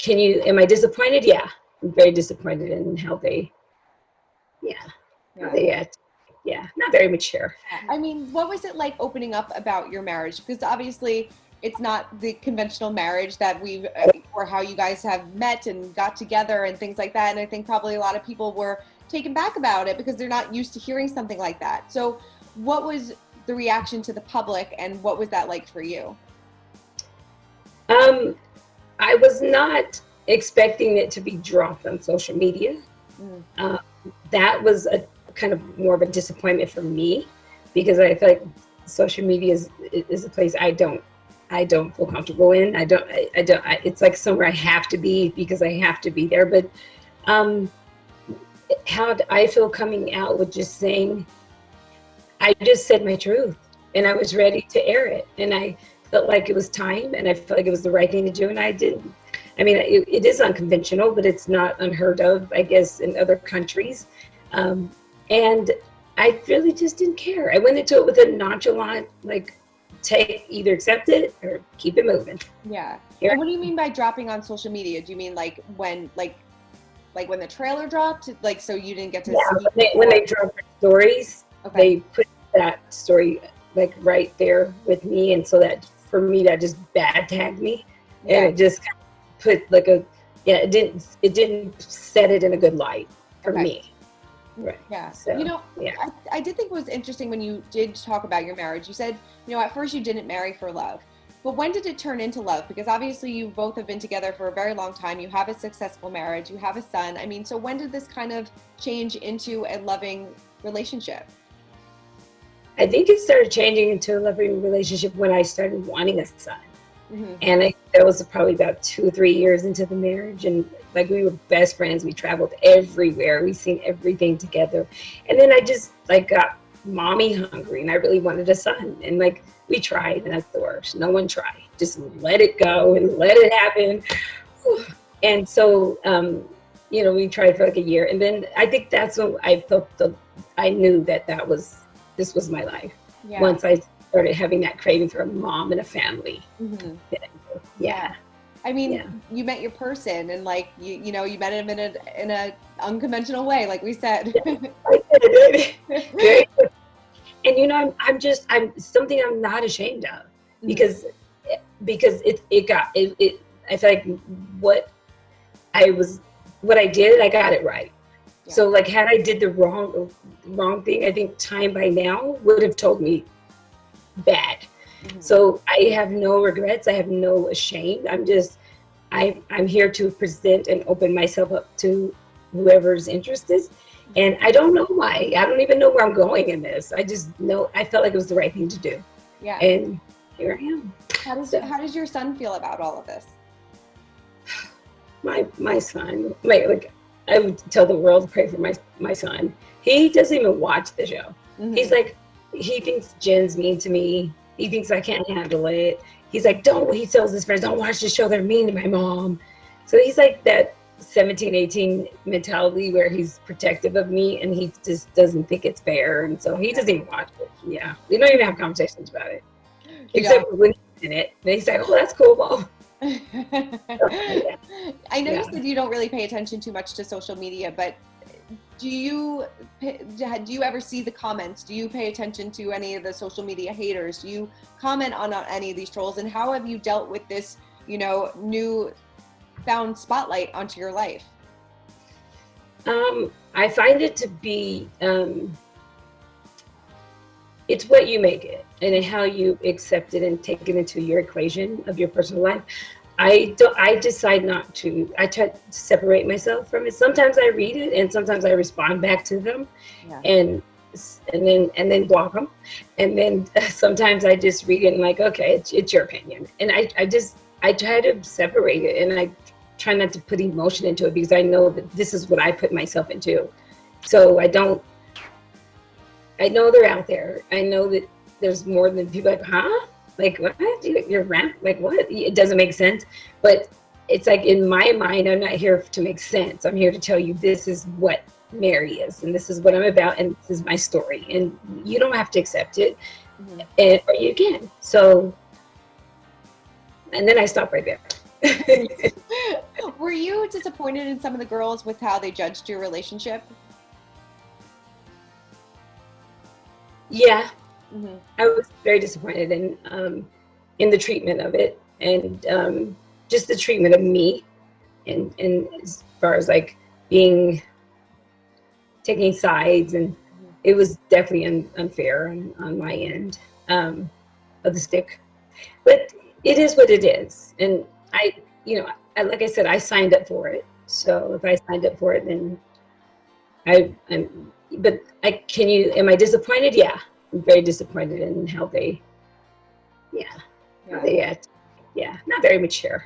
am I disappointed? Yeah, I'm very disappointed in how they, how they act. Yeah, not very mature. I mean, what was it like opening up about your marriage? Because obviously it's not the conventional marriage that or how you guys have met and got together and things like that. And I think probably a lot of people were taken back about it because they're not used to hearing something like that. So what was the reaction to the public, and what was that like for you? I was not expecting it to be dropped on social media. That was a kind of more of a disappointment for me, because I feel like social media is a place I don't feel comfortable in. It's like somewhere I have to be because I have to be there. But how I feel coming out with just saying, I just said my truth and I was ready to air it. And I felt like it was time, and I felt like it was the right thing to do. And I didn't. I mean, it is unconventional, but it's not unheard of, I guess, in other countries. And I really just didn't care. I went into it with a nonchalant, like, either accept it or keep it moving. Yeah. And what do you mean by dropping on social media? Do you mean like when the trailer dropped, like, so you didn't get to see? When they dropped stories, they put that story like right there with me, and so that for me that just bad tagged me, and it just kind of put like it didn't set it in a good light for me. Right. Yeah. So, I did think it was interesting when you did talk about your marriage. You said, at first you didn't marry for love, but when did it turn into love? Because obviously you both have been together for a very long time. You have a successful marriage. You have a son. I mean, so when did this kind of change into a loving relationship? I think it started changing into a loving relationship when I started wanting a son. Mm-hmm. And that was probably about 2 or 3 years into the marriage. And like, we were best friends. We traveled everywhere. We seen everything together. And then I just like got mommy hungry, and I really wanted a son. And like, we tried, and that's the worst. No one tried. Just let it go and let it happen. And so, we tried for like a year. And then I think that's when I felt I knew that this was my life. Yeah. Once I started having that craving for a mom and a family. Mm-hmm. Yeah. I mean, you met your person, and like, you met him in a unconventional way, like we said. Yeah, I did. And I'm something I'm not ashamed of, because I feel like what I did, I got it right. Yeah. So like, had I did the wrong thing, I think time by now would have told me bad. Mm-hmm. So I have no regrets. I have no shame. I'm here to present and open myself up to whoever's interested. And I don't know why. I don't even know where I'm going in this. I just know I felt like it was the right thing to do. Yeah. And here I am. How does your son feel about all of this? My son, I would tell the world to pray for my son. He doesn't even watch the show. Mm-hmm. He's like, he thinks Jen's mean to me. He thinks I can't handle it. He's like, he tells his friends, don't watch the show, they're mean to my mom. So he's like that 17, 18 mentality where he's protective of me, and he just doesn't think it's fair. And so he doesn't even watch it. Yeah. We don't even have conversations about it. Except for when he's in it. And he's like, oh, that's cool, Mom. I know you said you don't really pay attention too much to social media, but do you ever see the comments? Do you pay attention to any of the social media haters? Do you comment on any of these trolls? And how have you dealt with this, new found spotlight onto your life? I find it to be, it's what you make it, and how you accept it and take it into your equation of your personal life. I decide not to. I try to separate myself from it. Sometimes I read it, and sometimes I respond back to them, and then block them. And then sometimes I just read it and like, okay, it's your opinion. And I try to separate it, and I try not to put emotion into it, because I know that this is what I put myself into. So I know they're out there. I know that there's more than people like, huh? Like, what? You're rant? Like, what? It doesn't make sense. But it's like, in my mind, I'm not here to make sense. I'm here to tell you this is what Mary is, and this is what I'm about, and this is my story. And you don't have to accept it, or you can. So, and then I stop right there. were you disappointed in some of the girls with how they judged your relationship? Yeah, Mm-hmm. I was very disappointed in the treatment of it, and just the treatment of me, and as far as like taking sides, and it was definitely unfair on my end of the stick. But it is what it is, and like I said, I signed up for it. So if I signed up for it, then am I disappointed? Yeah, I'm very disappointed in how they act. Yeah, not very mature.